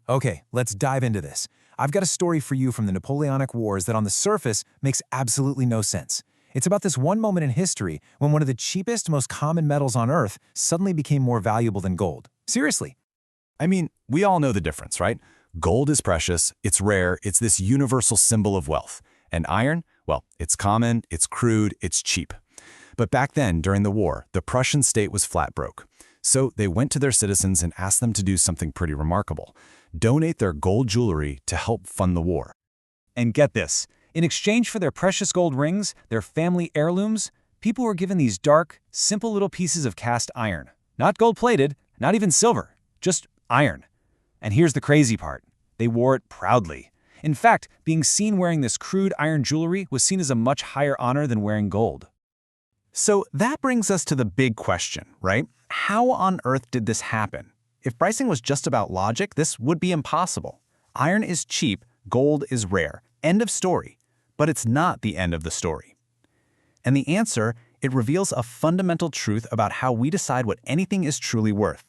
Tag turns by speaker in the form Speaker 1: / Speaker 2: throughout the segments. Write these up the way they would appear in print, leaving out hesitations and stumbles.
Speaker 1: Okay, let's dive into this. I've got a story for you from the Napoleonic Wars that on the surface makes absolutely no sense. It's about this one moment in history when one of the cheapest, most common metals on Earth suddenly became more valuable than gold. Seriously.
Speaker 2: I mean, we all know the difference, right? Gold is precious, it's rare, it's this universal symbol of wealth. And iron, well, it's common, it's crude, it's cheap. But back then, during the war, the Prussian state was flat broke. So they went to their citizens and asked them to do something pretty remarkable: donate their gold jewelry to help fund the war.
Speaker 3: And get this, in exchange for their precious gold rings, their family heirlooms, people were given these dark, simple little pieces of cast iron. Not gold-plated, not even silver, just iron. And here's the crazy part. They wore it proudly. In fact, being seen wearing this crude iron jewelry was seen as a much higher honor than wearing gold.
Speaker 4: So that brings us to the big question, right? How on earth did this happen? If pricing was just about logic, this would be impossible. Iron is cheap, gold is rare. End of story. But it's not the end of the story. And the answer, it reveals a fundamental truth about how we decide what anything is truly worth.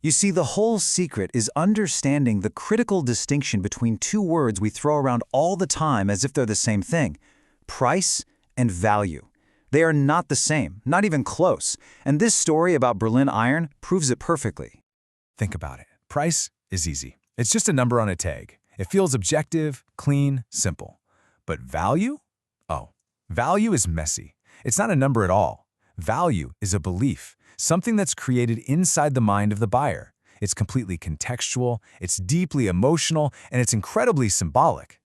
Speaker 5: You see, the whole secret is understanding the critical distinction between two words we throw around all the time as if they're the same thing: price and value. They are not the same, not even close, and this story about Berlin iron proves it perfectly.
Speaker 1: Think about it. Price is easy. It's just a number on a tag. It feels objective, clean, simple. But value? Oh, value is messy. It's not a number at all. Value is a belief, something that's created inside the mind of the buyer. It's completely contextual, it's deeply emotional, and it's incredibly symbolic.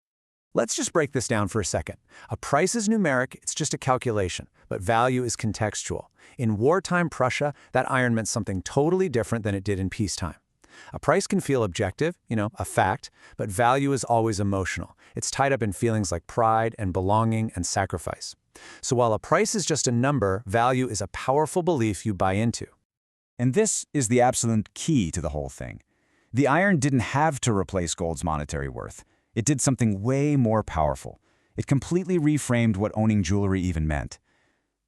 Speaker 6: Let's just break this down for a second. A price is numeric, it's just a calculation, but value is contextual. In wartime Prussia, that iron meant something totally different than it did in peacetime. A price can feel objective, a fact, but value is always emotional. It's tied up in feelings like pride and belonging and sacrifice. So while a price is just a number, value is a powerful belief you buy into.
Speaker 3: And this is the absolute key to the whole thing. The iron didn't have to replace gold's monetary worth. It did something way more powerful. It completely reframed what owning jewelry even meant.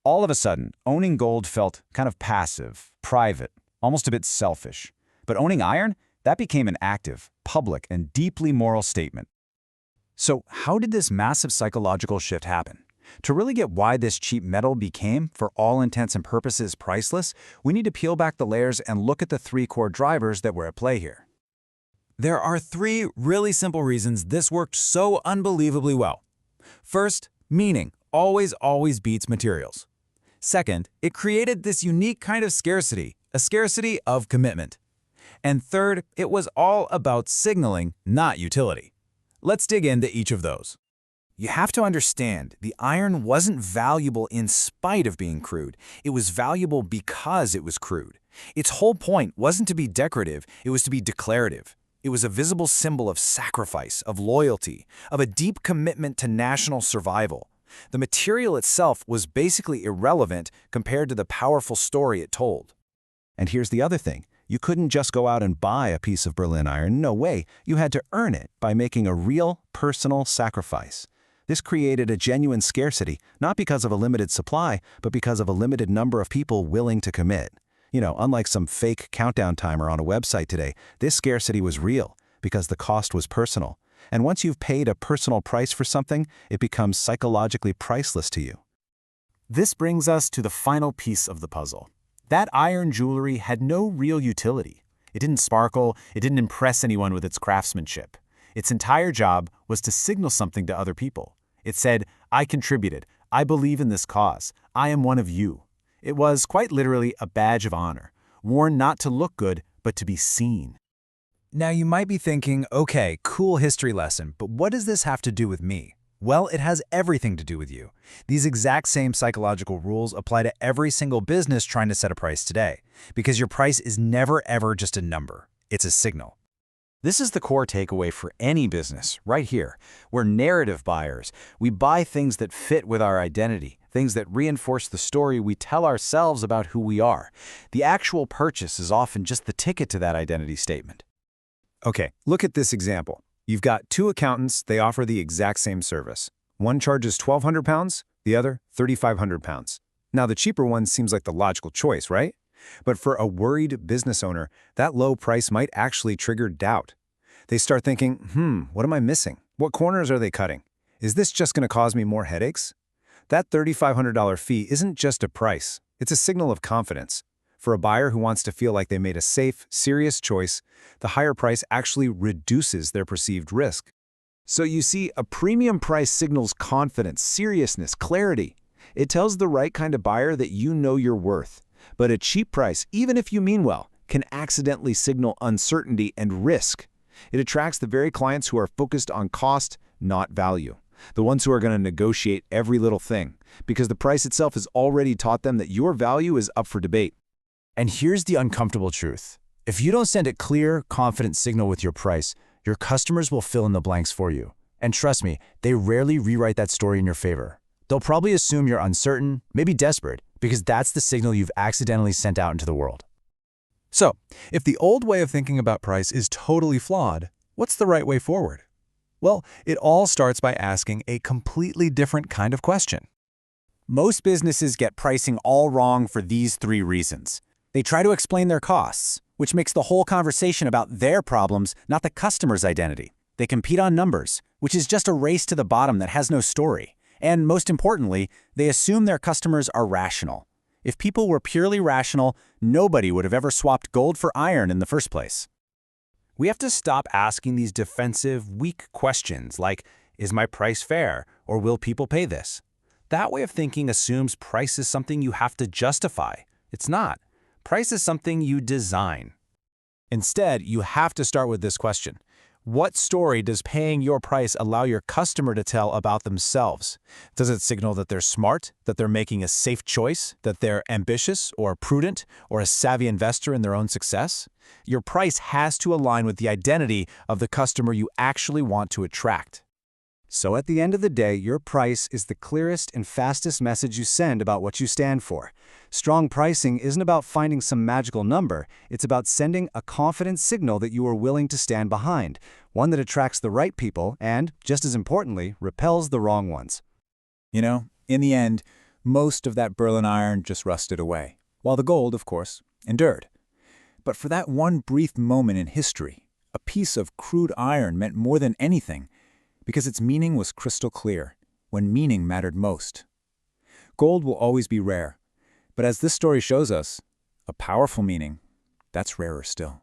Speaker 3: All of a sudden, owning gold felt kind of passive, private, almost a bit selfish. But owning iron, that became an active, public, and deeply moral statement. So how did this massive psychological shift happen? To really get why this cheap metal became, for all intents and purposes, priceless, we need to peel back the layers and look at the three core drivers that were at play here.
Speaker 7: There are three really simple reasons this worked so unbelievably well. First, meaning always beats materials. Second, it created this unique kind of scarcity, a scarcity of commitment. And third, it was all about signaling, not utility. Let's dig into each of those. You have to understand, the iron wasn't valuable in spite of being crude. It was valuable because it was crude. Its whole point wasn't to be decorative, it was to be declarative. It was a visible symbol of sacrifice, of loyalty, of a deep commitment to national survival. The material itself was basically irrelevant compared to the powerful story it told.
Speaker 2: And here's the other thing. You couldn't just go out and buy a piece of Berlin iron. No way. You had to earn it by making a real, personal sacrifice. This created a genuine scarcity, not because of a limited supply, but because of a limited number of people willing to commit. Unlike some fake countdown timer on a website today, this scarcity was real because the cost was personal. And once you've paid a personal price for something, it becomes psychologically priceless to you.
Speaker 3: This brings us to the final piece of the puzzle. That iron jewelry had no real utility. It didn't sparkle, it didn't impress anyone with its craftsmanship. Its entire job was to signal something to other people. It said, I contributed, I believe in this cause, I am one of you. It was quite literally a badge of honor, worn not to look good, but to be seen.
Speaker 1: Now you might be thinking, okay, cool history lesson, but what does this have to do with me? Well, it has everything to do with you. These exact same psychological rules apply to every single business trying to set a price today, because your price is never ever just a number. It's a signal.
Speaker 3: This is the core takeaway for any business, right here. We're narrative buyers. We buy things that fit with our identity, things that reinforce the story we tell ourselves about who we are. The actual purchase is often just the ticket to that identity statement.
Speaker 4: Okay, look at this example. You've got two accountants, they offer the exact same service. One charges £1,200, the other £3,500. Now the cheaper one seems like the logical choice, right? But for a worried business owner, that low price might actually trigger doubt.
Speaker 2: They start thinking, what am I missing? What corners are they cutting? Is this just going to cause me more headaches? That $3,500 fee isn't just a price. It's a signal of confidence. For a buyer who wants to feel like they made a safe, serious choice, the higher price actually reduces their perceived risk. So you see, a premium price signals confidence, seriousness, clarity. It tells the right kind of buyer that you know your worth. But a cheap price, even if you mean well, can accidentally signal uncertainty and risk. It attracts the very clients who are focused on cost, not value. The ones who are going to negotiate every little thing, because the price itself has already taught them that your value is up for debate.
Speaker 3: And here's the uncomfortable truth. If you don't send a clear, confident signal with your price, your customers will fill in the blanks for you. And trust me, they rarely rewrite that story in your favor. They'll probably assume you're uncertain, maybe desperate, because that's the signal you've accidentally sent out into the world.
Speaker 4: So, if the old way of thinking about price is totally flawed, what's the right way forward? Well, it all starts by asking a completely different kind of question.
Speaker 7: Most businesses get pricing all wrong for these 3 reasons. They try to explain their costs, which makes the whole conversation about their problems, not the customer's identity. They compete on numbers, which is just a race to the bottom that has no story. And most importantly, they assume their customers are rational. If people were purely rational, nobody would have ever swapped gold for iron in the first place.
Speaker 3: We have to stop asking these defensive, weak questions like, is my price fair, or will people pay this? That way of thinking assumes price is something you have to justify. It's not. Price is something you design. Instead, you have to start with this question. What story does paying your price allow your customer to tell about themselves? Does it signal that they're smart, that they're making a safe choice, that they're ambitious or prudent, or a savvy investor in their own success? Your price has to align with the identity of the customer you actually want to attract.
Speaker 2: So at the end of the day, your price is the clearest and fastest message you send about what you stand for. Strong pricing isn't about finding some magical number. It's about sending a confident signal that you are willing to stand behind, one that attracts the right people and, just as importantly, repels the wrong ones.
Speaker 5: You know, in the end, most of that Berlin iron just rusted away, while the gold, of course, endured. But for that one brief moment in history, a piece of crude iron meant more than anything, because its meaning was crystal clear, when meaning mattered most. Gold will always be rare, but as this story shows us, a powerful meaning, that's rarer still.